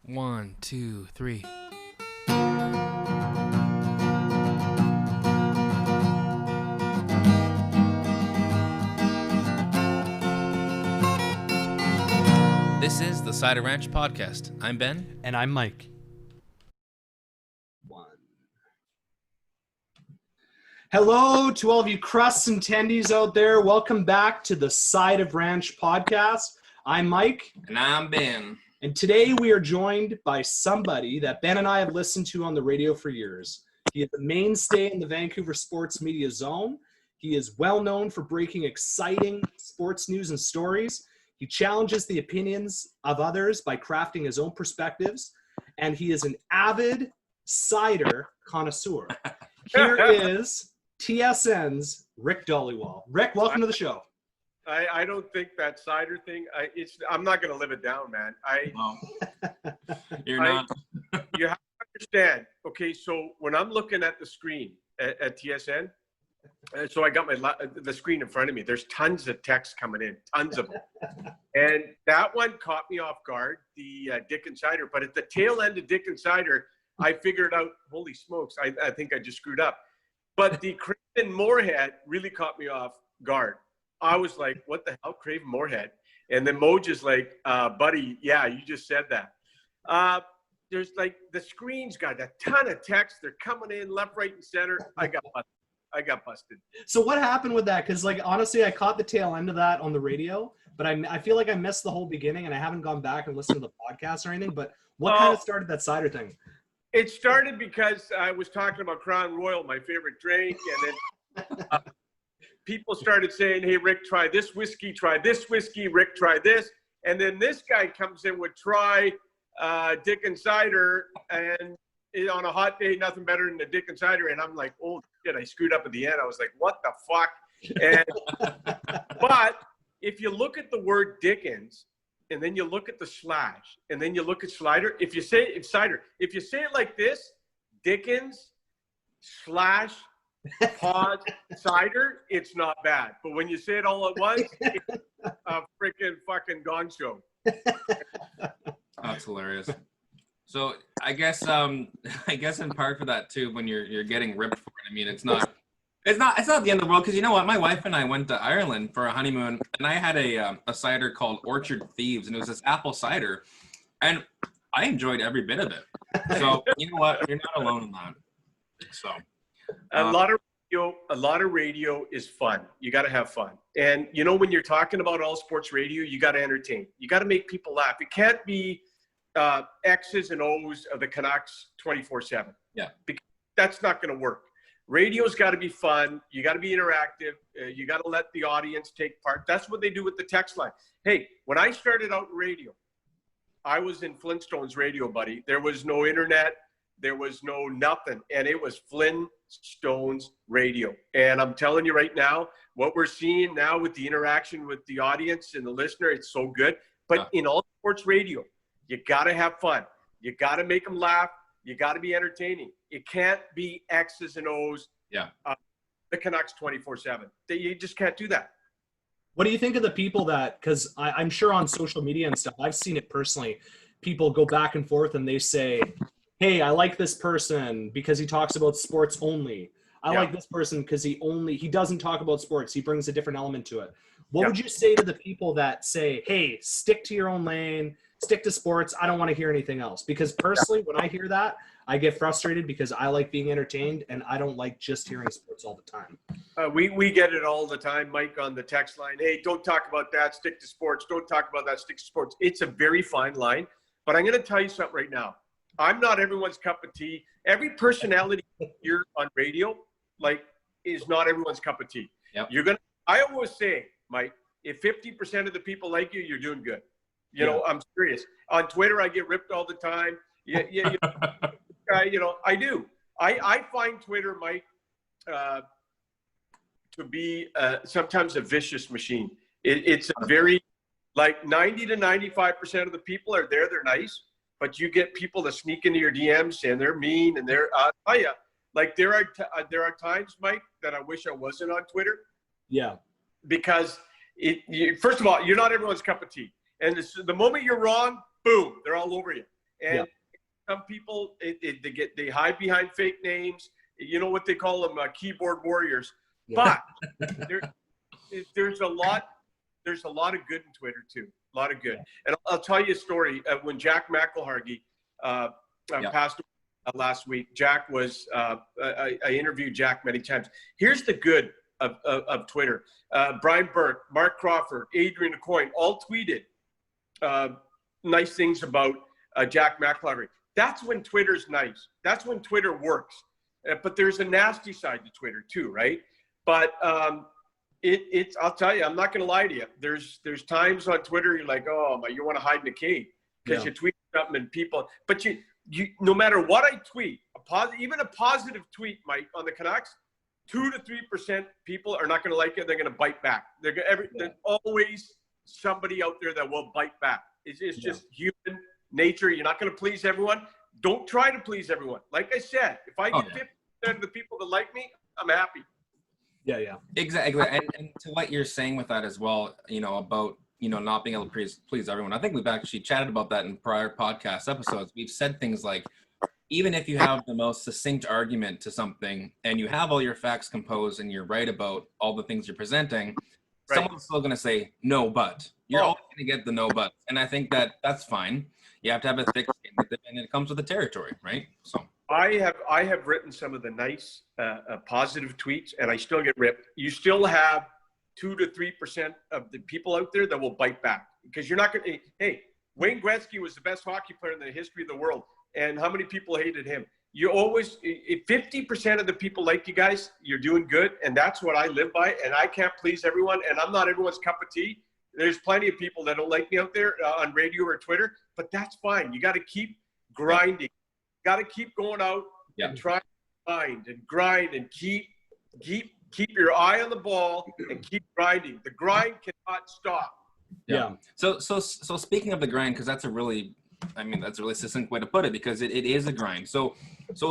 1, 2, 3. This is the Cider Ranch Podcast. I'm Ben. And I'm Mike. Hello to all of you crusts and tendies out there. Welcome back to the Cider Ranch Podcast. I'm Mike. And I'm Ben. And today we are joined by somebody that Ben and I have listened to on the radio for years. He is a mainstay in the Vancouver sports media zone. He is well known for breaking exciting sports news and stories. He challenges the opinions of others by crafting his own perspectives. And he is an avid cider connoisseur. Here is TSN's Rick Dhaliwal. Rick, welcome to the show. I don't think that cider thing. I'm not going to live it down, man. You're not. You have to understand. Okay, so when I'm looking at the screen at TSN, so I got the screen in front of me. There's tons of text coming in, tons of them, and that one caught me off guard. The Dick and Cider, but at the tail end of Dick and Cider, I figured out. Holy smokes! I think I just screwed up. But the Craven Moorhead really caught me off guard. I was like, what the hell, Craven Moorhead? And then Moj is like, buddy, yeah, you just said that. There's like, the screen's got a ton of text. They're coming in left, right, and center. I got busted. So what happened with that? Because, like, honestly, I caught the tail end of that on the radio, but I feel like I missed the whole beginning, and I haven't gone back and listened to the podcast or anything. But what kind of started that cider thing? It started because I was talking about Crown Royal, my favorite drink, and then people started saying, hey, Rick, try this whiskey, Rick, try this. And then this guy comes in with try Dick and Cider, and on a hot day, nothing better than the Dick and Cider. And I'm like, oh, shit, I screwed up at the end. I was like, what the fuck? And, but if you look at the word Dickens, and then you look at the slash, and then you look at Slider, if you say it like this, Dickens slash pause cider, it's not bad. But when you say it all at once, it's a freaking fucking gong show. That's hilarious. So I guess in part for that too, when you're getting ripped for it, I mean, it's not the end of the world, because you know what, my wife and I went to Ireland for a honeymoon, and I had a cider called Orchard Thieves, and it was this apple cider, and I enjoyed every bit of it. So you know what, you're not alone in that. So a lot of radio is fun. You got to have fun, and you know, when you're talking about all sports radio, you got to entertain. You got to make people laugh. It can't be X's and O's of the Canucks 24/7. Yeah, because that's not going to work. Radio's got to be fun. You got to be interactive. You got to let the audience take part. That's what they do with the text line. Hey, when I started out in radio, I was in Flintstones radio, buddy. There was no internet. There was no nothing. And it was Flintstones radio. And I'm telling you right now, what we're seeing now with the interaction with the audience and the listener, it's so good. But in all sports radio, you got to have fun. You got to make them laugh. You got to be entertaining. It can't be X's and O's. Yeah. The Canucks 24/7. You just can't do that. What do you think of the people that, because I'm sure on social media and stuff, I've seen it personally, people go back and forth and they say, hey, I like this person because he talks about sports only. I like this person because he doesn't talk about sports. He brings a different element to it. What would you say to the people that say, hey, stick to your own lane, stick to sports, I don't want to hear anything else? Because personally, when I hear that, I get frustrated because I like being entertained and I don't like just hearing sports all the time. We get it all the time, Mike, on the text line. Hey, don't talk about that, stick to sports. Don't talk about that, stick to sports. It's a very fine line. But I'm going to tell you something right now. I'm not everyone's cup of tea. Every personality here on radio, is not everyone's cup of tea. Yep. I always say, Mike, if 50% of the people like you, you're doing good. You know, I'm serious. On Twitter, I get ripped all the time. I do. I find Twitter, Mike, to be sometimes a vicious machine. It's a very, 90 to 95% of the people are there. They're nice, but you get people that sneak into your DMs and they're mean and they're, I'll tell you, there are times, Mike, that I wish I wasn't on Twitter. Yeah. Because first of all, you're not everyone's cup of tea. And the moment you're wrong, boom, they're all over you. And Yeah. some people, they hide behind fake names. You know what they call them, keyboard warriors. Yeah. But there's a lot of good in Twitter too. A lot of good. And I'll tell you a story. When Jack McElhargy passed away last week, Jack was, I interviewed Jack many times. Here's the good of Twitter. Brian Burke, Mark Crawford, Adrian Aucoin all tweeted nice things about Jack McElhargy. That's when Twitter's nice. That's when Twitter works. But there's a nasty side to Twitter too, right? But it's I'll tell you, I'm not going to lie to you. There's times on Twitter you're like, oh, you want to hide in a cave because you tweet something and people. But you no matter what I tweet, even a positive tweet, Mike, on the Canucks, 2 to 3% people are not going to like it. They're going to bite back. There's always somebody out there that will bite back. It's just human nature. You're not going to please everyone. Don't try to please everyone. Like I said, if I get 50% of the people that like me, I'm happy. Yeah. Exactly. And to what you're saying with that as well, about, not being able to please everyone. I think we've actually chatted about that in prior podcast episodes. We've said things like, even if you have the most succinct argument to something and you have all your facts composed and you're right about all the things you're presenting, someone's still going to say, no, but. You're always going to get the no, but. And I think that's fine. You have to have a thick skin, and it comes with the territory, right? So I have written some of the nice positive tweets, and I still get ripped. You still have 2 to 3% of the people out there that will bite back because you're not going to. Hey, Wayne Gretzky was the best hockey player in the history of the world, and how many people hated him? You always, if 50% of the people like you guys, you're doing good, and that's what I live by. And I can't please everyone, and I'm not everyone's cup of tea. There's plenty of people that don't like me out there on radio or Twitter, but that's fine. You got to keep grinding. You got to keep going out and try to grind and keep your eye on the ball and keep grinding. The grind cannot stop. Yeah. So speaking of the grind, because that's a really succinct way to put it, because it is a grind. So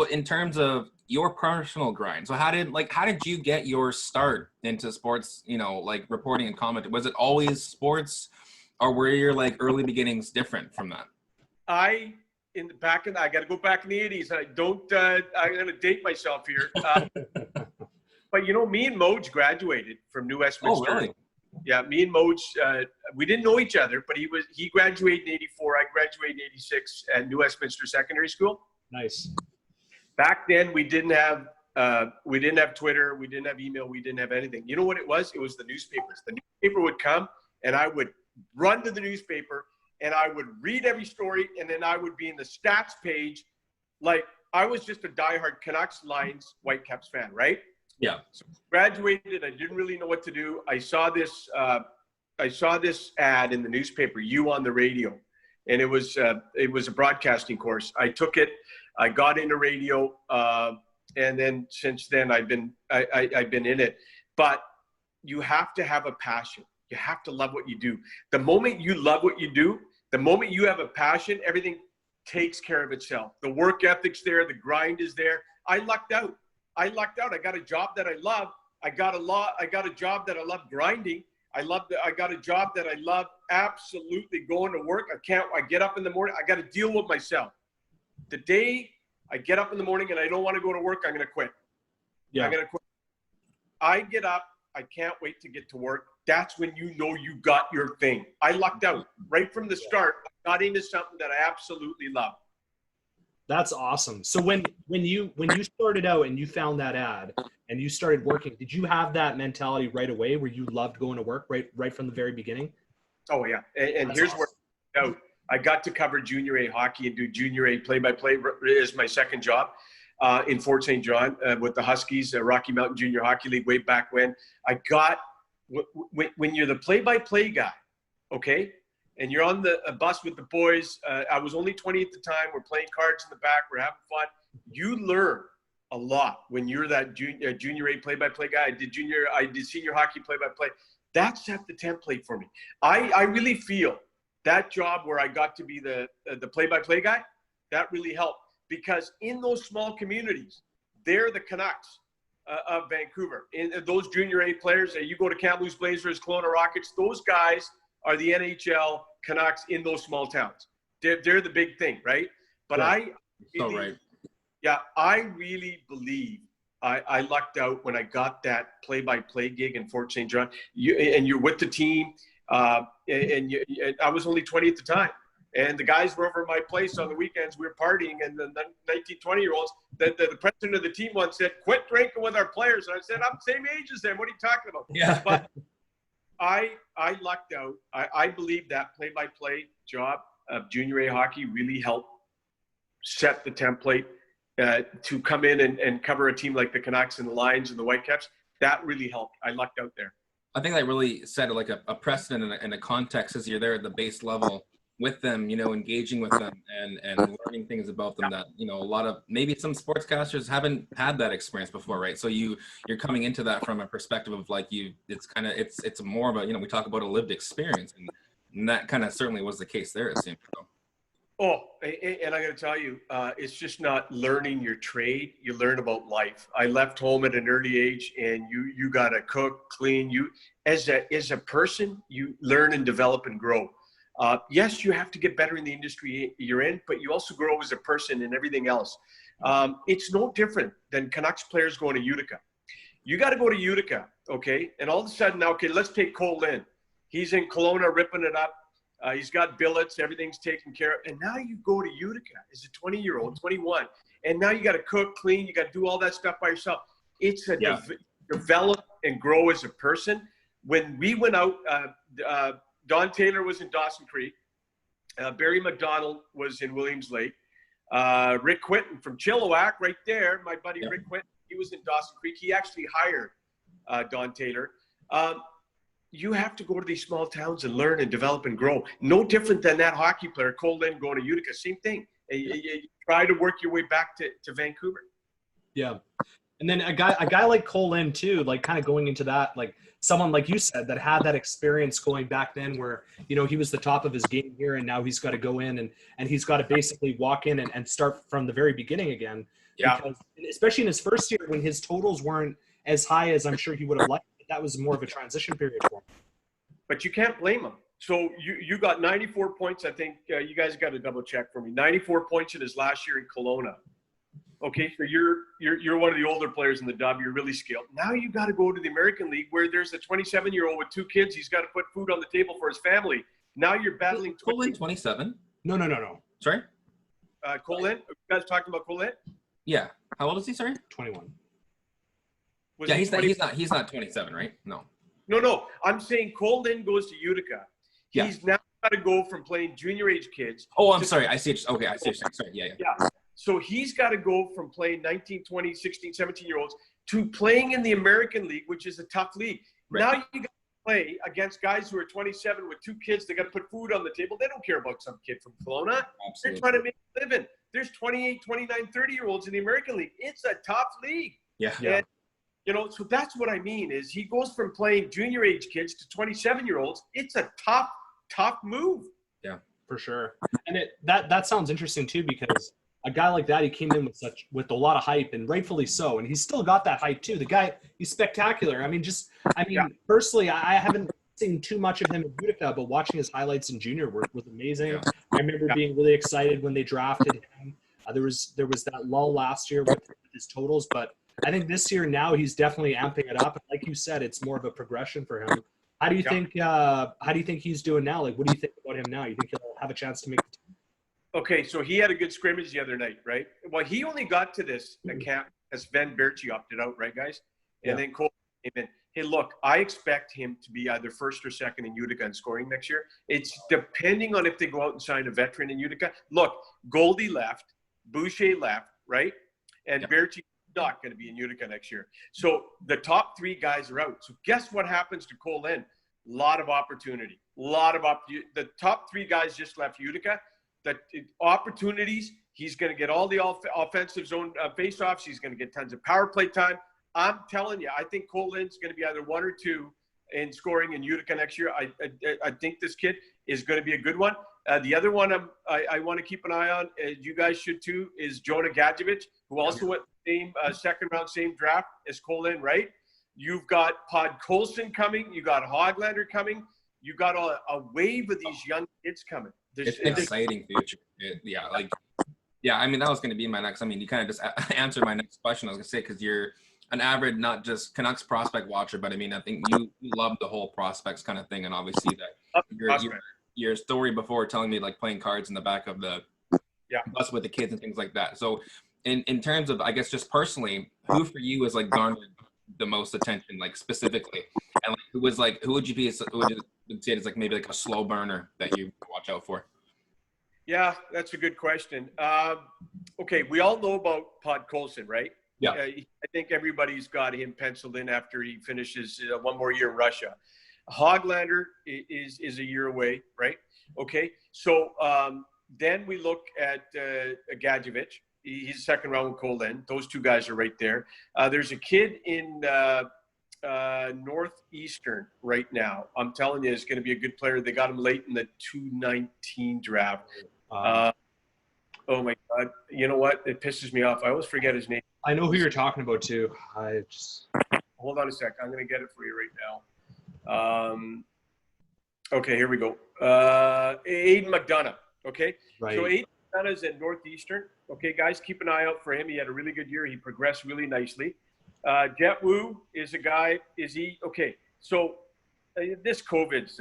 in terms of your personal grind, so how did you get your start into sports, reporting and commenting? Was it always sports, or were your early beginnings different from that? I got to go back in the 80s. I'm going to date myself here. But me and Moj graduated from New Westminster. Oh, really? Yeah, me and Moj, we didn't know each other, but he graduated in 84. I graduated in 86 at New Westminster Secondary School. Nice. Back then, we didn't have Twitter, we didn't have email, we didn't have anything. You know what it was? It was the newspapers. The newspaper would come, and I would run to the newspaper, and I would read every story, and then I would be in the stats page. Like, I was just a diehard Canucks, Lions, Whitecaps fan, right? Yeah. So graduated. I didn't really know what to do. I saw this ad in the newspaper, You on the Radio, and it was a broadcasting course. I took it. I got into radio, and then since then I've been in it. But you have to have a passion. You have to love what you do. The moment you love what you do, the moment you have a passion, everything takes care of itself. The work ethic's there. The grind is there. I lucked out. I got a job that I love. I got a job that I love grinding. I got a job that I love absolutely going to work. I get up in the morning. I got to deal with myself. The day I get up in the morning and I don't want to go to work, I'm going to quit. Yeah. I'm going to quit. I get up. I can't wait to get to work. That's when you know you got your thing. I lucked out right from the start. I got into something that I absolutely love. That's awesome. So when you started out and you found that ad and you started working, did you have that mentality right away where you loved going to work right from the very beginning? Oh yeah. And here's awesome. Where I got to cover junior A hockey and do junior A play-by-play as my second job in Fort St. John with the Huskies, Rocky Mountain Junior Hockey League way back when. When you're the play-by-play guy, okay? And you're on the bus with the boys. I was only 20 at the time. We're playing cards in the back. We're having fun. You learn a lot when you're that junior A play-by-play guy. I did senior hockey play-by-play. That set the template for me. I really feel that job where I got to be the play-by-play guy, that really helped. Because in those small communities, they're the Canucks of Vancouver. And those junior A players, you go to Kamloops Blazers, Kelowna Rockets, those guys are the NHL Canucks in those small towns. They're the big thing, right? But Yeah. So right. Yeah, I really believe I lucked out when I got that play-by-play gig in Fort St. John. You're with the team, and I was only 20 at the time. And the guys were over at my place on the weekends. We were partying, and the 19, 20-year-olds, the president of the team once said, "Quit drinking with our players." And I said, "I'm the same age as them. What are you talking about?" Yeah. But I lucked out. I believe that play-by-play job of junior A hockey really helped set the template to come in and cover a team like the Canucks and the Lions and the Whitecaps. That really helped. I lucked out there. I think that really set like a precedent and a context as you're there at the base level with them, engaging with them and learning things about them that, a lot of maybe some sportscasters haven't had that experience before, right? So you're coming into that from a perspective of like it's more of a, we talk about a lived experience, and that kind of certainly was the case there, it seems. So. Oh, and I got to tell you, it's just not learning your trade. You learn about life. I left home at an early age, and you got to cook, clean. You as a person, you learn and develop and grow. Yes, you have to get better in the industry you're in, but you also grow as a person and everything else. It's no different than Canucks players going to Utica. You got to go to Utica, okay? And all of a sudden, now, okay, let's take Cole Lynn. He's in Kelowna ripping it up. He's got billets, everything's taken care of. And now you go to Utica as a 20-year-old, 21, and now you got to cook, clean, you got to do all that stuff by yourself. It's a develop and grow as a person. When we went out, Don Taylor was in Dawson Creek. Barry McDonald was in Williams Lake. Rick Quinton from Chilliwack, right there, my buddy Rick Quinton, he was in Dawson Creek. He actually hired Don Taylor. You have to go to these small towns and learn and develop and grow. No different than that hockey player, Cole Lynn, going to Utica. Same thing. You try to work your way back to Vancouver. Yeah. And then a guy like Cole Lynn too, like kind of going into that, like someone like you said that had that experience going back then where, he was the top of his game here, and now he's got to go in and he's got to basically walk in and start from the very beginning again. Yeah. Because, especially in his first year when his totals weren't as high as I'm sure he would have liked. That was more of a transition period for him. But you can't blame him. So you got 94 points. I think you guys got to double check for me. 94 points in his last year in Kelowna. Okay, so you're one of the older players in the dub. You're really skilled. Now you got to go to the American League where there's a 27-year-old with 2 kids. He's got to put food on the table for his family. Now you're battling. Cole Lynn 27? No. Sorry? Cole Lynn? You guys talking about Cole Lynn? Yeah. How old is he? Sorry? 21. Yeah, he's not 27, right? No. No. I'm saying Cole Lynn goes to Utica. Yeah. He's now got to go from playing junior age kids. Oh, I'm sorry. I see it. Okay, I see it. Sorry. Yeah. So he's got to go from playing 19, 20, 16, 17-year-olds to playing in the American League, which is a tough league. Right. Now you got to play against guys who are 27 with 2 kids. They got to put food on the table. They don't care about some kid from Kelowna. Absolutely. They're trying to make a living. There's 28, 29, 30-year-olds in the American League. It's a tough league. Yeah. And, so that's what I mean is he goes from playing junior age kids to 27-year-olds. It's a tough move. Yeah, for sure. And that sounds interesting too, because a guy like that, he came in with a lot of hype, and rightfully so. And he's still got that hype too. The guy, he's spectacular. Personally, I haven't seen too much of him in Utica, but watching his highlights in junior was amazing. Yeah. I remember being really excited when they drafted him. There was that lull last year with his totals, but I think this year now he's definitely amping it up. Like you said, it's more of a progression for him. How do you think he's doing now? Like, what do you think about him now? You think he'll have a chance to make the team? Okay, so he had a good scrimmage the other night, right? Well, he only got to this camp as Sven Berchi opted out, right, guys? And then Cole came in. Hey, look, I expect him to be either first or second in Utica in scoring next year. It's depending on if they go out and sign a veteran in Utica. Look, Goldie left, Boucher left, right? And Berchi not going to be in Utica next year. So the top 3 guys are out. So guess what happens to Cole Lynn? A lot of opportunity. The top 3 guys just left Utica. The opportunities, he's going to get all the offensive zone face-offs. He's going to get tons of power play time. I'm telling you, I think Cole Lynn's going to be either 1 or 2 in scoring in Utica next year. I think this kid is going to be a good one. The other one I want to keep an eye on, you guys should too, is Jonah Gadjevich, who also went same second round, same draft as Cole Lynn, right? You've got Pod Colson coming. You got Hoglander coming. You got a wave of these young kids coming. It's an exciting future. Yeah, I mean, that was going to be my next. I mean, you kind of just answered my next question. I was going to say, because you're an avid, not just Canucks prospect watcher, but I mean, I think you love the whole prospects kind of thing. And obviously that your story before telling me like playing cards in the back of the bus with the kids and things like that. So in terms of, I guess, just personally, who for you is like garnered the most attention, like specifically? And like, who would you say is like maybe like a slow burner that you watch out for? Yeah, that's a good question. Okay, we all know about Pod Colson, right? Yeah. I think everybody's got him penciled in after he finishes one more year in Russia. Hoglander is a year away, right? Okay, so then we look at Gadjevich. He's second round with Colin. Those two guys are right there. There's a kid in Northeastern right now. I'm telling you, it's going to be a good player. They got him late in the 219 draft. Oh my God! You know what? It pisses me off. I always forget his name. I know who you're talking about too. Hold on a sec. I'm going to get it for you right now. Okay, here we go. Aiden McDonough. Okay, right. So Aiden McDonough is in Northeastern. Okay, guys, keep an eye out for him. He had a really good year. He progressed really nicely. Jet Wu is a guy. Is he okay? So this COVID's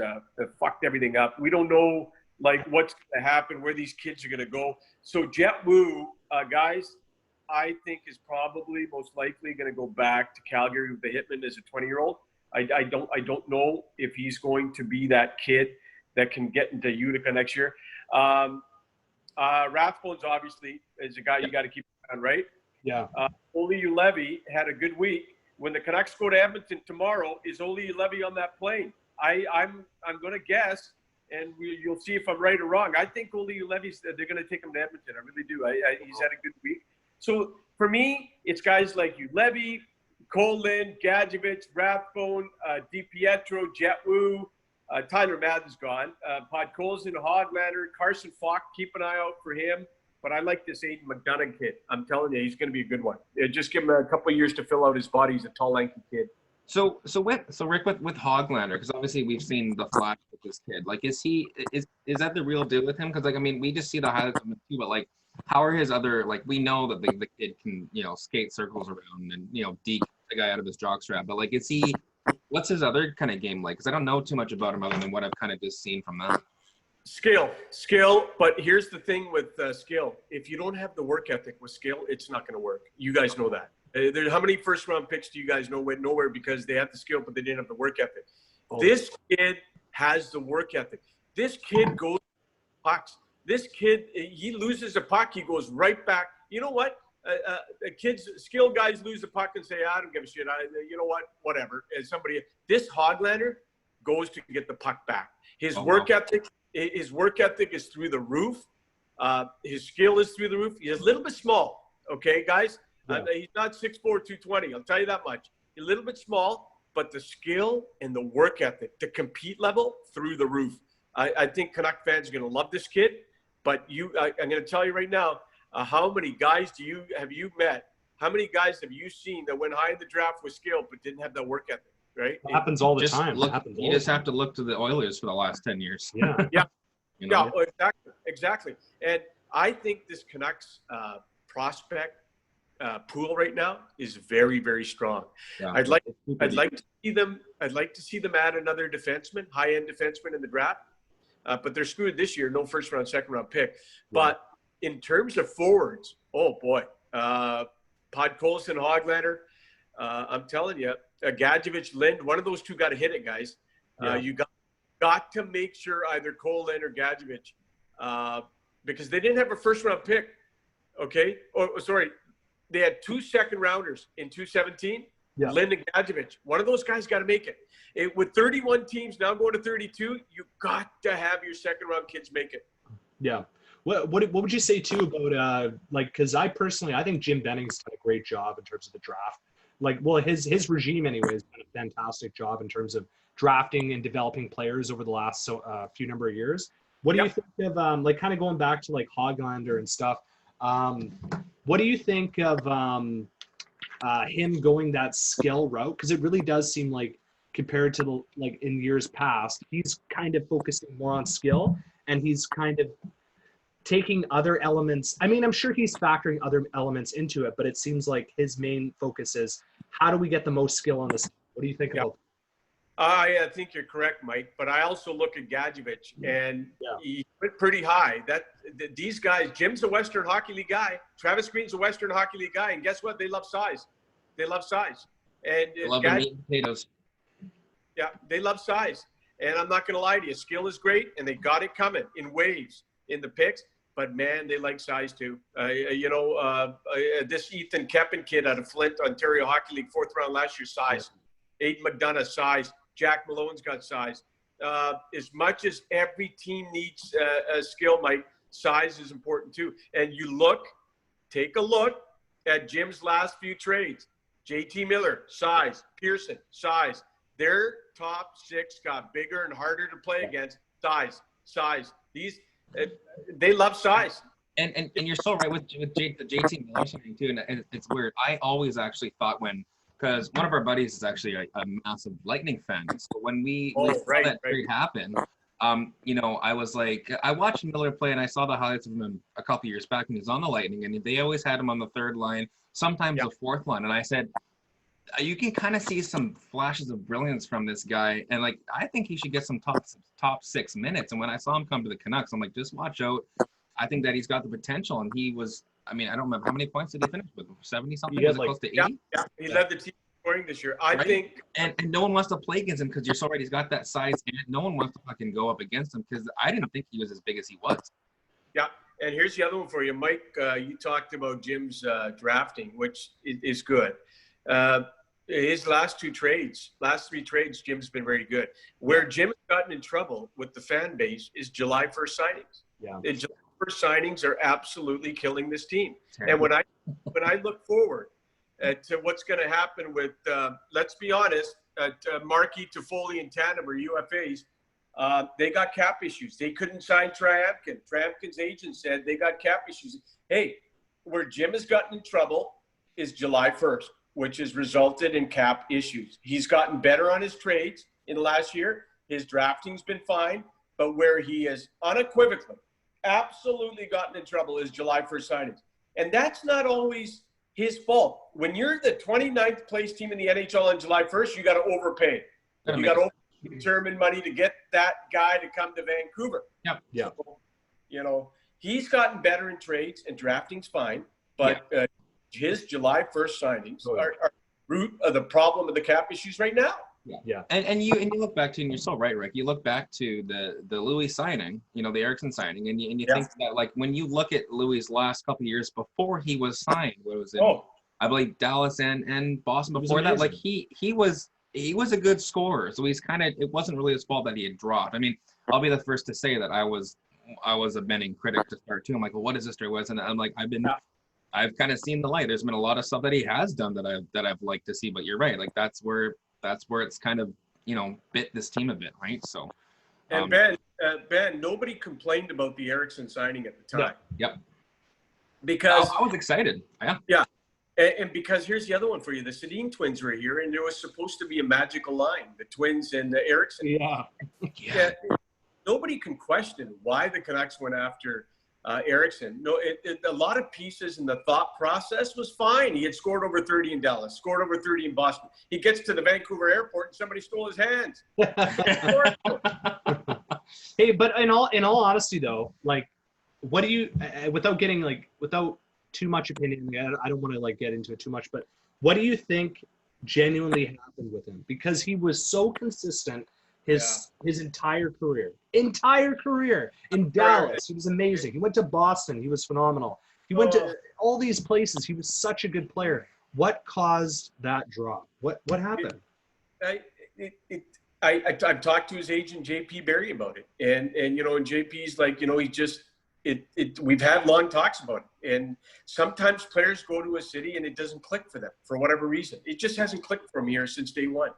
fucked everything up. We don't know like what's going to happen, where these kids are going to go. So Jet Wu, guys, I think is probably most likely going to go back to Calgary with the Hitman as a 20-year-old. I don't know if he's going to be that kid that can get into Utica next year. Rathbones obviously is a guy you got to keep on, right? Yeah. Oli Ulevi had a good week. When the Canucks go to Edmonton tomorrow, is Oli Ulevi on that plane? I'm going to guess, and you'll see if I'm right or wrong. I think Oli Ulevi's, they're going to take him to Edmonton. I really do. He's had a good week. So for me, it's guys like Ulevi, Colin, Gadjevich, Rathbone, DiPietro, Jet Wu, Tyler Madden's gone. Podkolzin, Hoglander, Carson Falk, keep an eye out for him. But I like this Aiden McDonough kid. I'm telling you, he's going to be a good one. Just give him a couple of years to fill out his body. He's a tall, lanky kid. So Rick, with Hoglander, because obviously we've seen the flash with this kid. Like, is that the real deal with him? Because like, I mean, we just see the highlights of him too, but like, how are his other, like, we know that the kid can, skate circles around and deke the guy out of his jockstrap, but like, what's his other kind of game like? Because I don't know too much about him other than what I've kind of just seen from that. Skill. But here's the thing with skill. If you don't have the work ethic with skill, it's not going to work. You guys know that. How many first round picks do you guys know went nowhere because they had the skill, but they didn't have the work ethic? Oh. This kid has the work ethic. This kid goes pucks. This kid, he loses a puck, he goes right back. You know what? Skilled guys lose the puck and say, I don't give a shit. You know what? Whatever. And this Hoglander goes to get the puck back. His work ethic is through the roof. His skill is through the roof. He's a little bit small, okay, guys? Yeah. He's not 6'4", 220. I'll tell you that much. He's a little bit small, but the skill and the work ethic, the compete level, through the roof. I think Canuck fans are going to love this kid. But I'm going to tell you right now, how many guys have you met? How many guys have you seen that went high in the draft with skill but didn't have that work ethic? Right? It happens all the time. You just have to look to the Oilers for the last 10 years. Yeah. Yeah. Yeah, exactly. And I think this Canucks prospect pool right now is very, very strong. Yeah. I'd like to see them add another defenseman, high-end defenseman in the draft. But they're screwed this year. No first round, second round pick. But in terms of forwards, oh boy, Podkolzin, Hoglander. I'm telling you, Gadjevich, Lind, one of those two got to hit it, guys. You got to make sure either Colin or Gadjevich, because they didn't have a first round pick. Okay, they had 2 second rounders in 2017. Yeah. Lind and Gadjevich. One of those guys got to make it. With 31 teams now going to 32, you got to have your second round kids make it. Yeah. What would you say too about because I think Jim Benning's done a great job in terms of the draft. His regime anyway has done a fantastic job in terms of drafting and developing players over the last few number of years. What do you think of kind of going back to like Hoglander and stuff? What do you think of him going that skill route? Because it really does seem like, compared to in years past, he's kind of focusing more on skill, and he's kind of taking other elements. I mean, I'm sure he's factoring other elements into it, but it seems like his main focus is how do we get the most skill on this? What do you think about? I think you're correct, Mike. But I also look at Gadjevich, and he went pretty high. These guys, Jim's a Western Hockey League guy. Travis Green's a Western Hockey League guy, and guess what? They love size. They love size. And They love the meat and potatoes. Yeah, they love size. And I'm not going to lie to you, skill is great, and they got it coming in waves in the picks. But man, they like size too. This Ethan Keppen kid out of Flint, Ontario Hockey League, 4th round last year, size. Aiden McDonough, size. Jack Malone's got size. As much as every team needs a skill, Mike, size is important too. And take a look at Jim's last few trades. JT Miller, size. Pearson, size. Their top 6 got bigger and harder to play against. Size. These they love size. And you're so right with the JT Miller thing too. And it's weird. I always actually thought because one of our buddies is actually a massive Lightning fan. So when we saw that trade happen, I was like, I watched Miller play and I saw the highlights of him a couple years back when he was on the Lightning, and they always had him on the 3rd line, sometimes the 4th line. And I said, you can kind of see some flashes of brilliance from this guy, and like I think he should get some top 6 minutes. And when I saw him come to the Canucks, I'm like, just watch out. I think that he's got the potential, and he was. I mean, I don't remember how many points did he finish with? 70 something? Was it close to 80? Yeah, he led the team scoring this year. I think, and no one wants to play against him because you're so right. He's got that size, and no one wants to fucking go up against him because I didn't think he was as big as he was. Yeah, and here's the other one for you, Mike. You talked about Jim's drafting, which is good. His last 3 trades, Jim's been very good. Where Jim has gotten in trouble with the fan base is July 1st signings. Yeah. And July 1st signings are absolutely killing this team. And when I look forward to what's going to happen with, let's be honest, Markey, Toffoli, and Tandem are UFAs. They got cap issues. They couldn't sign Triamkin. Triamkin's agent said they got cap issues. Hey, where Jim has gotten in trouble is July 1st. Which has resulted in cap issues. He's gotten better on his trades in the last year. His drafting's been fine, but where he has unequivocally, absolutely gotten in trouble is July 1st signings. And that's not always his fault. When you're the 29th place team in the NHL on July 1st, you got to overpay. You got to determine money to get that guy to come to Vancouver. Yeah. So, he's gotten better in trades, and drafting's fine, but his July 1st signings are root of the problem of the cap issues right now. Yeah. And you look back to, and you're so right, Rick. You look back to the Louis signing, the Eriksson signing, and you think that, like, when you look at Louis' last couple of years before he was signed, what was it? I believe Dallas and Boston before that. Like he was a good scorer. So he's it wasn't really his fault that he had dropped. I mean, I'll be the first to say that I was a Benning critic to start too. I'm like, well, what is this story was? And I'm like, I've kind of seen the light. There's been a lot of stuff that he has done that I've liked to see, but you're right. Like that's where it's kind of, bit this team a bit, right? So. And Ben, nobody complained about the Eriksson signing at the time. Yep. Because I was excited. Yeah. Yeah. And because here's the other one for you. The Sedin twins were here, and there was supposed to be a magical line, the twins and the Eriksson. Yeah. Nobody can question why the Canucks went after Eriksson. No, a lot of pieces in the thought process was fine. He had scored over 30 in Dallas, scored over 30 in Boston. He gets to the Vancouver airport and somebody stole his hands. Hey, but in all honesty though, like, what do you, without too much opinion, I don't want to get into it too much, but what do you think genuinely happened with him? Because he was so consistent his entire career in Dallas. He was amazing. He went to Boston. He was phenomenal. He went to all these places. He was such a good player. What caused that drop? What happened? I've talked to his agent JP Barry about it, and JP's like, he just we've had long talks about it, and sometimes players go to a city and it doesn't click for them for whatever reason. It just hasn't clicked for him here since day one.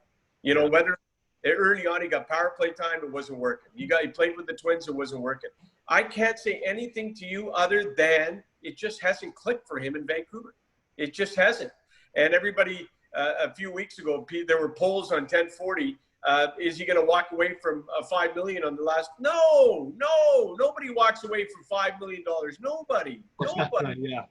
Whether early on he got power play time, it wasn't working. He played with the Twins, it wasn't working. I can't say anything to you other than it just hasn't clicked for him in Vancouver. It just hasn't. And everybody, a few weeks ago, there were polls on 1040 Is he going to walk away from $5 million on the last? No, nobody walks away from $5 million. Nobody. Yeah.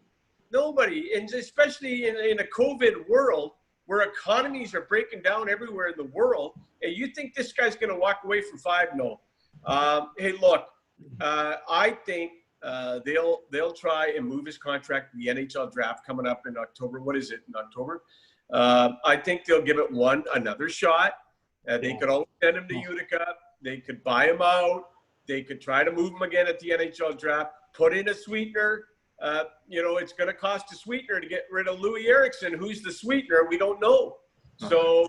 Nobody. And especially in a COVID world where economies are breaking down everywhere in the world, and you think this guy's going to walk away from $5 million? No. Hey, look, I think they'll try and move his contract to the NHL draft coming up in October. What is it, in October? I think they'll give it another shot. They could always send him to Utica. They could buy him out. They could try to move him again at the NHL draft, put in a sweetener. It's going to cost a sweetener to get rid of Louis Eriksson. Who's the sweetener? We don't know. So,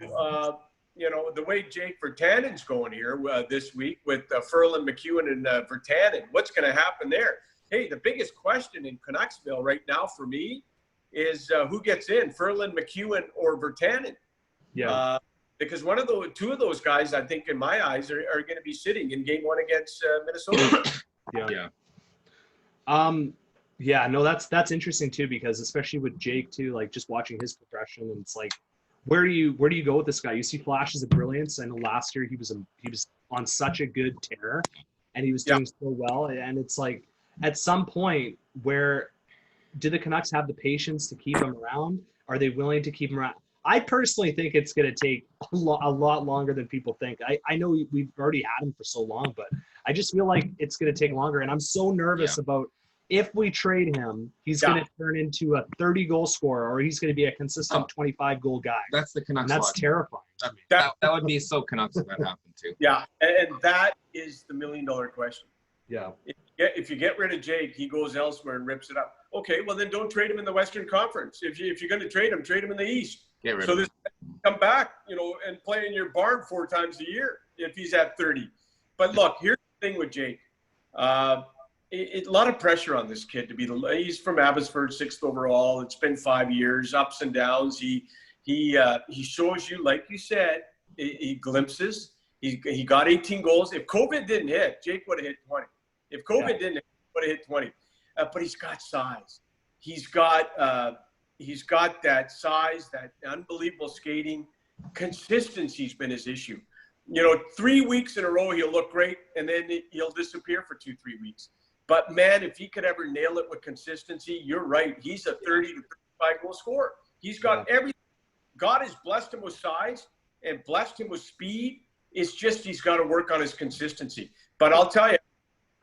the way Jake Virtanen's going here this week with Ferland, McEwen, and Virtanen, what's going to happen there? Hey, the biggest question in Canucksville right now for me is who gets in, Ferland, McEwen, or Virtanen? Yeah. Because two of those guys, I think, in my eyes, are going to be sitting in Game 1 against Minnesota. Yeah. No, that's interesting too, because especially with Jake too, like just watching his progression, and it's like, where do you go with this guy? You see flashes of brilliance. I know last year he was on such a good tear, and he was doing so well. And it's like, at some point, where do the Canucks have the patience to keep him around? Are they willing to keep him around? I personally think it's going to take a lot longer than people think. I know we've already had him for so long, but I just feel like it's going to take longer. And I'm so nervous about, if we trade him, he's going to turn into a 30-goal scorer, or he's going to be a consistent 25-goal guy. That's the Canucks. And that's terrifying. That would be so Canucks if that happened too. Yeah, and that is the million-dollar question. Yeah. If you get rid of Jake, he goes elsewhere and rips it up. Okay, well then don't trade him in the Western Conference. If you're going to trade him in the East. Get rid so of this come back, and play in your barn 4 times a year if he's at 30. But look, here's the thing with Jake. A lot of pressure on this kid to be he's from Abbotsford, 6th overall. It's been 5 years, ups and downs. He shows you, like you said, he glimpses. He got 18 goals. If COVID didn't hit, Jake would have hit 20. If COVID didn't hit, he would have hit 20. But he's got size. He's got that size, that unbelievable skating. Consistency's been his issue. 3 weeks in a row he'll look great, and then he'll disappear for 2-3 weeks. But man, if he could ever nail it with consistency, you're right. He's a 30 to 35 goal scorer. He's got everything. God has blessed him with size and blessed him with speed. It's just he's got to work on his consistency. But I'll tell you,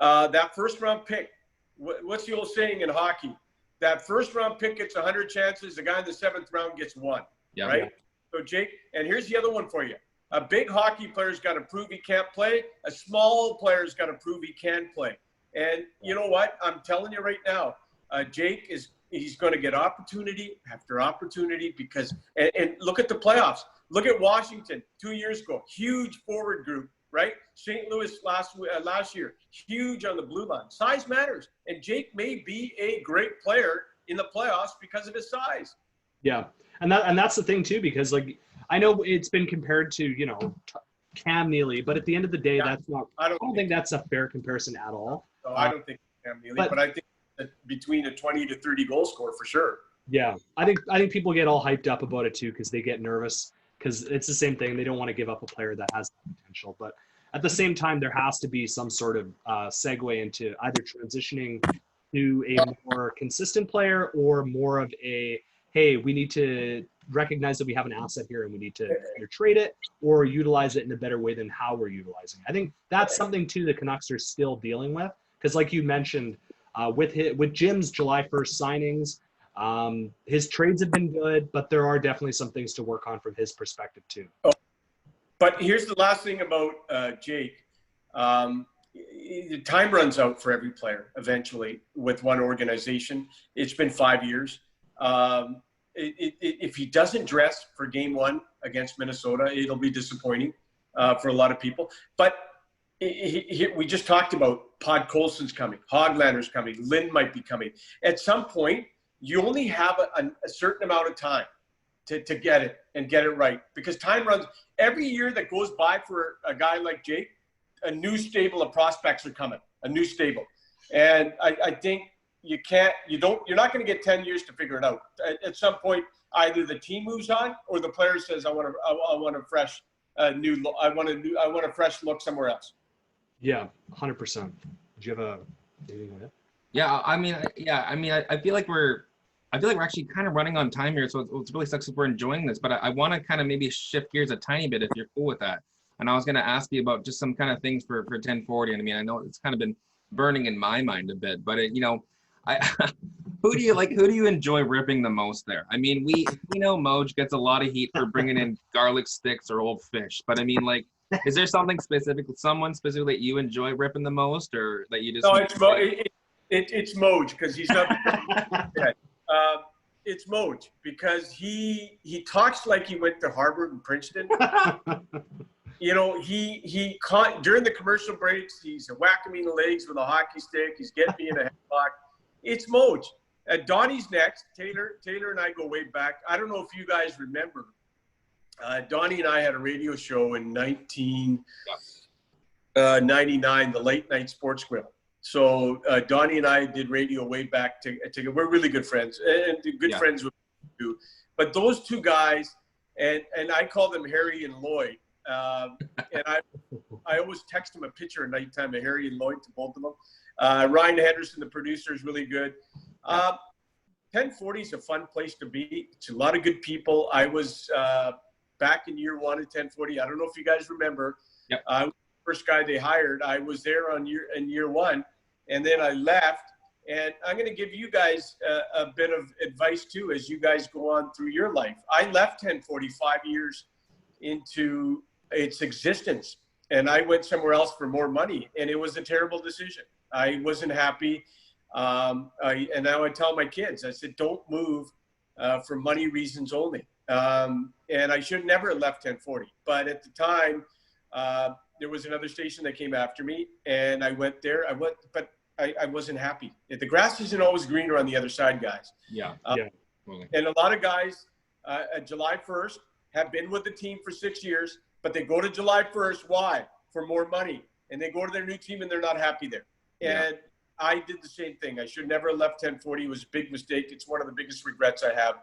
that first round pick, what's the old saying in hockey? That first round pick gets 100 chances. The guy in the 7th round gets 1. Yeah. Right? Yeah. So Jake, and here's the other one for you. A big hockey player's got to prove he can't play. A small player's got to prove he can play. And you know what? I'm telling you right now, Jake he's going to get opportunity after opportunity because and look at the playoffs. Look at Washington 2 years ago, huge forward group, right? St. Louis last year, huge on the blue line. Size matters, and Jake may be a great player in the playoffs because of his size. Yeah, and that's the thing too, because like I know it's been compared to Cam Neely, but at the end of the day, that's not. I don't think that's a fair comparison at all. No, I don't think Cam Neely, but I think that between a 20 to 30 goal scorer for sure. Yeah, I think people get all hyped up about it too because they get nervous because it's the same thing. They don't want to give up a player that has that potential, but at the same time, there has to be some sort of segue into either transitioning to a more consistent player or more of a, hey, we need to recognize that we have an asset here and we need to either trade it or utilize it in a better way than how we're utilizing it. I think that's something too the Canucks are still dealing with because like you mentioned, with Jim's July 1st signings, his trades have been good, but there are definitely some things to work on from his perspective too. Oh, but here's the last thing about Jake. Time runs out for every player eventually with one organization. It's been 5 years. If he doesn't dress for game 1 against Minnesota, it'll be disappointing for a lot of people. But we just talked about Pod Colson's coming, Hoglander's coming, Lynn might be coming. At some point, you only have a certain amount of time to get it and get it right because time runs. Every year that goes by for a guy like Jake, a new stable of prospects are coming, a new stable. And I think you're not going to get 10 years to figure it out. At some point, either the team moves on or the player says, I want a fresh a new. I want a fresh look somewhere else. Yeah, 100%. Do you have a? Yeah, I mean, I feel like we're actually kind of running on time here, so it's really sucks if we're enjoying this. But I want to kind of maybe shift gears a tiny bit if you're cool with that. And I was going to ask you about just some kind of things for 1040. And I mean, I know it's kind of been burning in my mind a bit, but I who do you enjoy ripping the most there? I mean, we know Moj gets a lot of heat for bringing in garlic sticks or old fish, but I mean, like, is there something specific, someone specifically that you enjoy ripping the most, or that you just? No, it's Moj because he's not. It's Moj because he talks like he went to Harvard and Princeton. He caught during the commercial breaks. He's whacking me in the legs with a hockey stick. He's getting me in a headlock. It's Moj. Donnie's next. Taylor and I go way back. I don't know if you guys remember. Donnie and I had a radio show in 1999, the Late Night Sports Grill. So Donnie and I did radio way back to we're really good friends and good friends with you. But those two guys, and I call them Harry and Lloyd. And I always text them a picture at nighttime of Harry and Lloyd to both of them. Ryan Henderson, the producer, is really good. 1040 is a fun place to be. It's a lot of good people. I was back in year one at 1040. I don't know if you guys remember. Yep. I was the first guy they hired. I was there in year one, and then I left. And I'm going to give you guys a bit of advice too as you guys go on through your life. I left 1040 5 years into its existence, and I went somewhere else for more money, and it was a terrible decision. I wasn't happy. And now I tell my kids, I said, don't move for money reasons only. And I should never have left 1040. But at the time, there was another station that came after me, and I went there. But I wasn't happy. The grass isn't always greener on the other side, guys. Yeah. And a lot of guys at July 1st have been with the team for 6 years, but they go to July 1st. Why? For more money. And they go to their new team and they're not happy there. And I did the same thing. I should never have left 1040. It was a big mistake. It's one of the biggest regrets I have.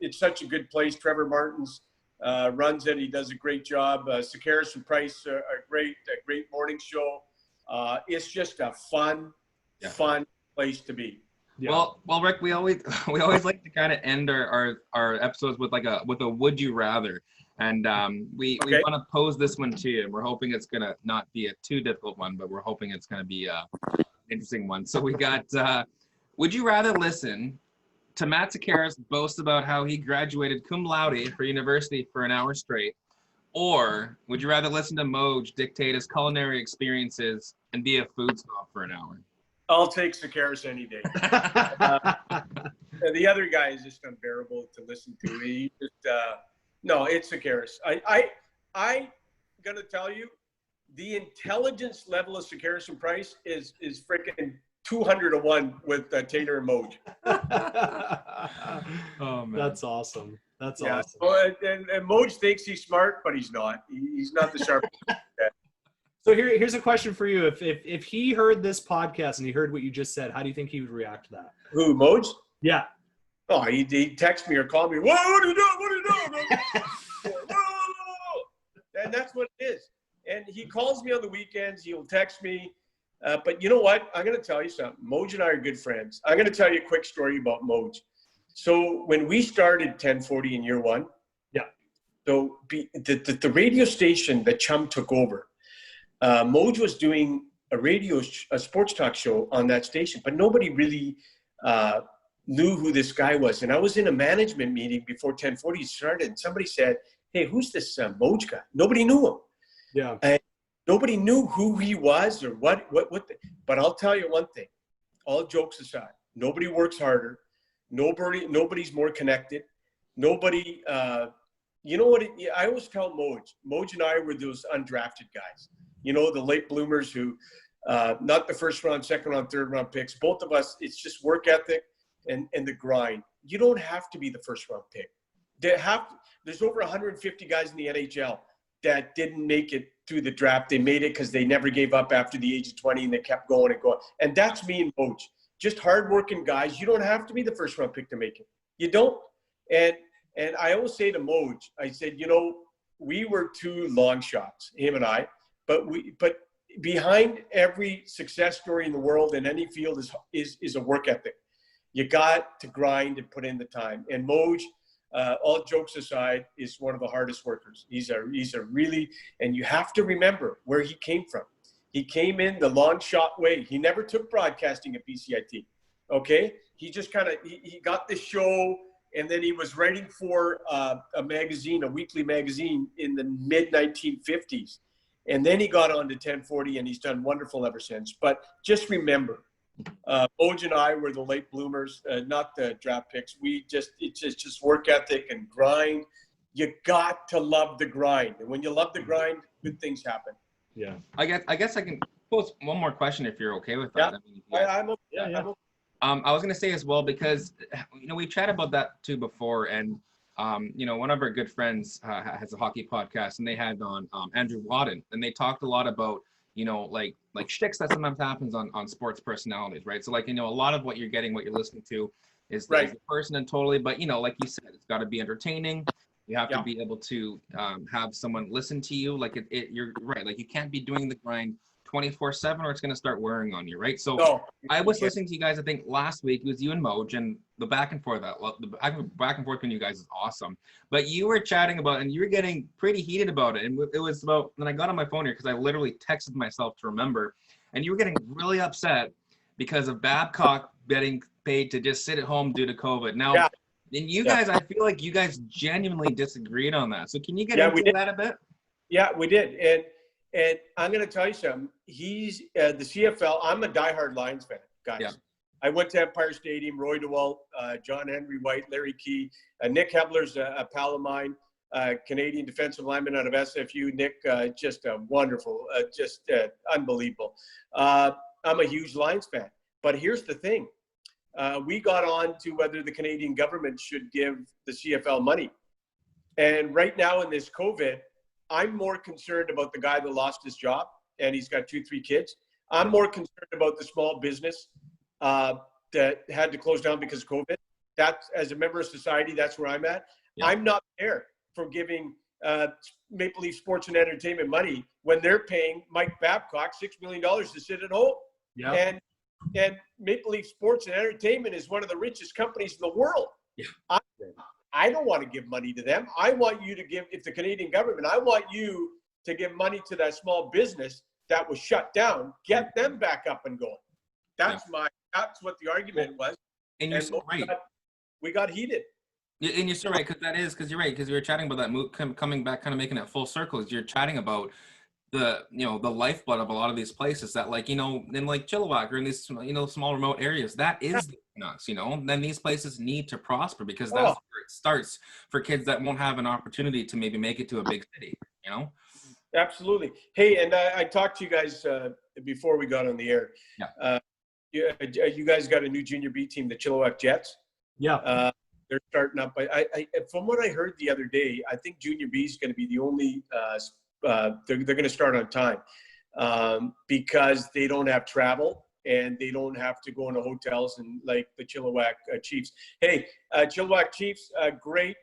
It's such a good place. Trevor Martins runs it. He does a great job. Sakaris and Price are a great morning show. It's just a fun place to be. Yeah. Well, Rick, we always like to kind of end our episodes with a would you rather, and we want to pose this one to you, and we're hoping it's gonna not be a too difficult one, but we're hoping it's gonna be a interesting one. So we got would you rather listen to Matt Sakaris boast about how he graduated cum laude for university for an hour straight, or would you rather listen to Moj dictate his culinary experiences and be a food snob for an hour? I'll take Sakaris any day. The other guy is just unbearable to listen to. He just no, it's Sakaris. I'm gonna tell you, the intelligence level of Sakaris and Price is freaking 200-1 with Taylor and Moj. Oh man, that's awesome. That's awesome. Well, and Moj thinks he's smart, but he's not. He's not the sharpest. So here's a question for you. If he heard this podcast and he heard what you just said, how do you think he would react to that? Who, Moj? Yeah. Oh, he'd text me or call me. What are you doing? What are you doing? And that's what it is. And he calls me on the weekends. He'll text me. But you know what? I'm going to tell you something. Moj and I are good friends. I'm going to tell you a quick story about Moj. So when we started 1040 in year one, so the radio station that Chum took over, Moj was doing a sports talk show on that station, but nobody really knew who this guy was. And I was in a management meeting before 1040 started, and somebody said, "Hey, who's this Moj guy?" Nobody knew him. Yeah. And nobody knew who he was or what. But I'll tell you one thing. All jokes aside, nobody works harder. Nobody's more connected. Nobody. You know what? I always tell Moj. Moj and I were those undrafted guys. You know, the late bloomers who, not the first round, second round, third round picks. Both of us, it's just work ethic and the grind. You don't have to be the first round pick. There's over 150 guys in the NHL that didn't make it through the draft. They made it because they never gave up after the age of 20 and they kept going and going. And that's me and Moj. Just hardworking guys. You don't have to be the first round pick to make it. You don't. And I always say to Moj, I said, you know, we were two long shots, him and I, but behind every success story in the world in any field is a work ethic. You got to grind and put in the time. And Moj, all jokes aside, is one of the hardest workers. He's a really, and you have to remember where he came from. He came in the long shot way. He never took broadcasting at BCIT. Okay, he just kind of he got the show, and then he was writing for a magazine, a weekly magazine in the mid 1950s, and then he got on to 1040, and he's done wonderful ever since. But just remember, Oj and I were the late bloomers, not the draft picks. It's just work ethic and grind. You got to love the grind, and when you love the grind, good things happen. Yeah. I guess I can pose one more question if you're okay with that. Yeah. I mean, I'm okay. Yeah. I'm okay. I was going to say as well, because, we chatted about that too before. And, one of our good friends has a hockey podcast, and they had on Andrew Wadden, and they talked a lot about, like shticks that sometimes happens on sports personalities, right? So like, a lot of what you're getting, what you're listening to is the person and totally, but, like you said, it's got to be entertaining. You have to be able to have someone listen to you. Like you're right. Like you can't be doing the grind 24/7 or it's going to start wearing on you, right? So I was listening to you guys, I think last week, it was you and Moj, and the back and forth between you guys is awesome. But you were chatting about, and you were getting pretty heated about it. And it was about, and I got on my phone here because I literally texted myself to remember, and you were getting really upset because of Babcock getting paid to just sit at home due to COVID. Now, and you guys, I feel like you guys genuinely disagreed on that. So can you get into that a bit? Yeah, we did. And I'm going to tell you something. He's the CFL. I'm a diehard Lions fan, guys. Yeah. I went to Empire Stadium, Roy DeWalt, John Henry White, Larry Key. Nick Hebler's a pal of mine, Canadian defensive lineman out of SFU. Nick, just wonderful, just unbelievable. I'm a huge Lions fan. But here's the thing. We got on to whether the Canadian government should give the CFL money. And right now in this COVID, I'm more concerned about the guy that lost his job and he's got 2-3 kids. I'm more concerned about the small business that had to close down because of COVID. That's, as a member of society, that's where I'm at. Yeah. I'm not there for giving Maple Leaf Sports and Entertainment money when they're paying Mike Babcock $6 million to sit at home. Yeah. And Maple Leaf Sports and Entertainment is one of the richest companies in the world. Yeah. I don't want to give money to them. I want you to give, if the Canadian government, I want you to give money to that small business that was shut down, get them back up and going. That's what the argument was. And you're so right. We got heated. And you're so right, because you're right, because you were chatting about that move coming back, kind of making it full circle. Is you're chatting about the the lifeblood of a lot of these places that, like, in like Chilliwack or in these small remote areas, that is the Canucks. Then these places need to prosper because that's where it starts for kids that won't have an opportunity to maybe make it to a big city. Absolutely. Hey, and I talked to you guys before we got on the air. You guys got a new junior B team, the Chilliwack Jets. Yeah. They're starting up. I from what I heard the other day, I think junior B is going to be the only. They're going to start on time because they don't have travel and they don't have to go into hotels and like the Chilliwack Chiefs. Hey, Chilliwack Chiefs, great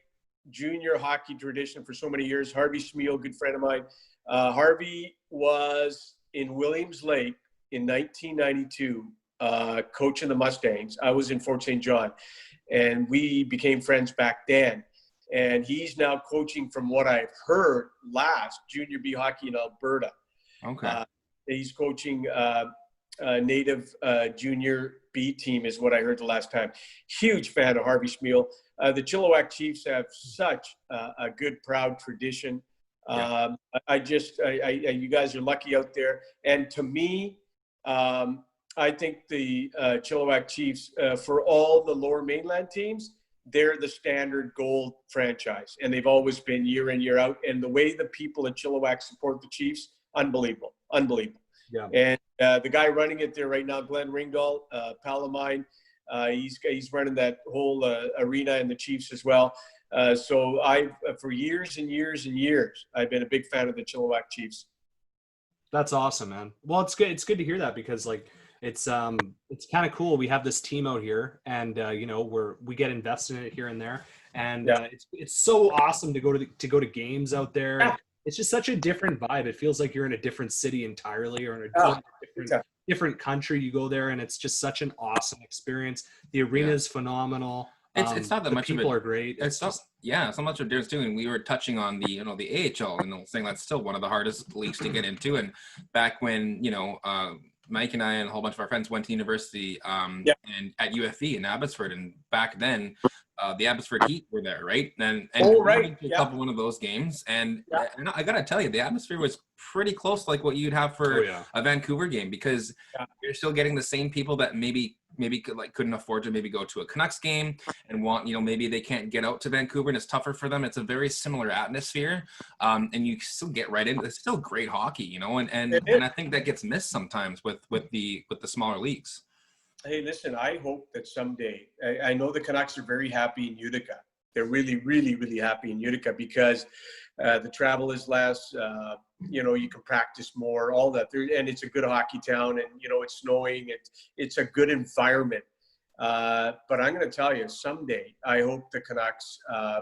junior hockey tradition for so many years. Harvey Schmiel, good friend of mine. Harvey was in Williams Lake in 1992, coaching the Mustangs. I was in Fort St. John, and we became friends back then. And he's now coaching, from what I've heard, last junior B hockey in Alberta. Okay. He's coaching native junior B team is what I heard the last time. Huge fan of Harvey Schmiel. The Chilliwack Chiefs have such a good, proud tradition. Yeah. You guys are lucky out there. And to me, I think the Chilliwack Chiefs, for all the Lower Mainland teams, they're the standard gold franchise, and they've always been year in, year out. And the way the people in Chilliwack support the Chiefs, unbelievable. Yeah. And the guy running it there right now, Glenn Ringdahl, pal of mine, he's running that whole arena and the Chiefs as well. So for years and years and years, I've been a big fan of the Chilliwack Chiefs. That's awesome, man. Well, it's good. It's good to hear that because, like, it's kind of cool. We have this team out here, and you know, we get invested in it here and there, and it's so awesome to go to games out there. Yeah. It's just such a different vibe. It feels like you're in a different city entirely, or in a different country. You go there, and it's just such an awesome experience. The arena is phenomenal. It's not that the much people of a, are great. It's not, it's not much of a difference too. And we were touching on the the AHL and saying that's still one of the hardest leagues to get into. And back when Mike and I and a whole bunch of our friends went to university and at UFE in Abbotsford, and back then the Abbotsford Heat were there, right? And we went to a couple one of those games, and I gotta tell you, the atmosphere was pretty close, like what you'd have for a Vancouver game, because you're still getting the same people that maybe couldn't afford to maybe go to a Canucks game and want, maybe they can't get out to Vancouver and it's tougher for them. It's a very similar atmosphere, and you still get right in. It's still great hockey, and I think that gets missed sometimes with the smaller leagues. Hey, listen, I hope that someday, I know the Canucks are very happy in Utica. They're really, really, really happy in Utica because the travel is less, you can practice more, all that. And it's a good hockey town, and, it's snowing. It's a good environment. But I'm going to tell you, someday, I hope the Canucks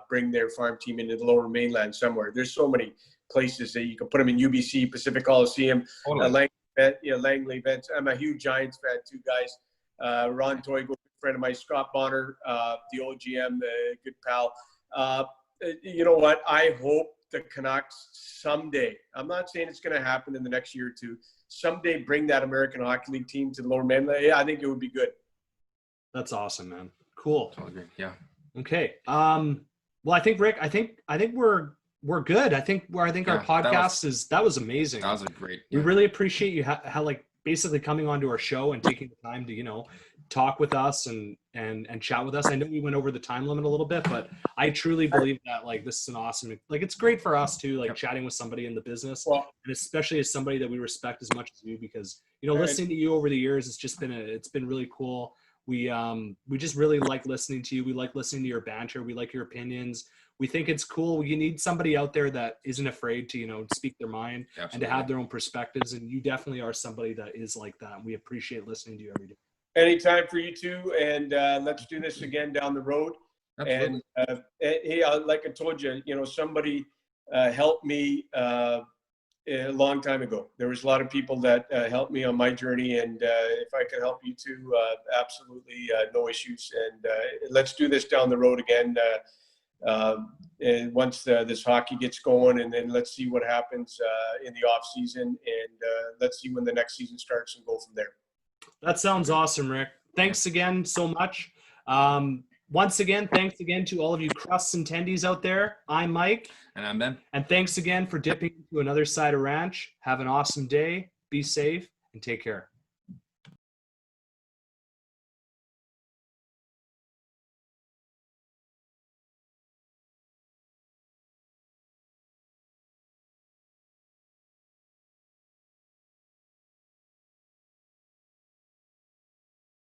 bring their farm team into the Lower Mainland somewhere. There's so many places that you can put them in. UBC, Pacific Coliseum, Langley, Vents. I'm a huge Giants fan too, guys. Ron Toigo, good friend of mine, Scott Bonner, the OGM, good pal. You know what? I hope the Canucks someday, I'm not saying it's going to happen in the next year or two, someday bring that American Hockey League team to the Lower Mainland. Yeah, I think it would be good. That's awesome, man. Cool. Totally agree. Yeah. Okay. Well, I think, Rick, I think we're good. I think our podcast that was amazing. That was a great. We really appreciate you basically coming onto our show and taking the time to talk with us and chat with us. I know we went over the time limit a little bit, but I truly believe that this is an awesome, it's great for us too, chatting with somebody in the business, and especially as somebody that we respect as much as you, because listening to you over the years, it's been really cool. We just really like listening to you. We like listening to your banter. We like your opinions. We think it's cool. You need somebody out there that isn't afraid to, speak their mind. Absolutely. And to have their own perspectives. And you definitely are somebody that is like that. And we appreciate listening to you every day. Anytime for you too. And let's do this again down the road. Absolutely. And hey, like I told you, somebody helped me a long time ago. There was a lot of people that helped me on my journey. And if I can help you too, absolutely no issues. And let's do this down the road again. And once this hockey gets going, and then let's see what happens in the off season, and let's see when the next season starts and go from there. That sounds awesome, Rick. Thanks again so much. Once again, thanks again to all of you crusts and tendies out there. I'm Mike. And I'm Ben. And thanks again for dipping into another side of ranch. Have an awesome day. Be safe and take care.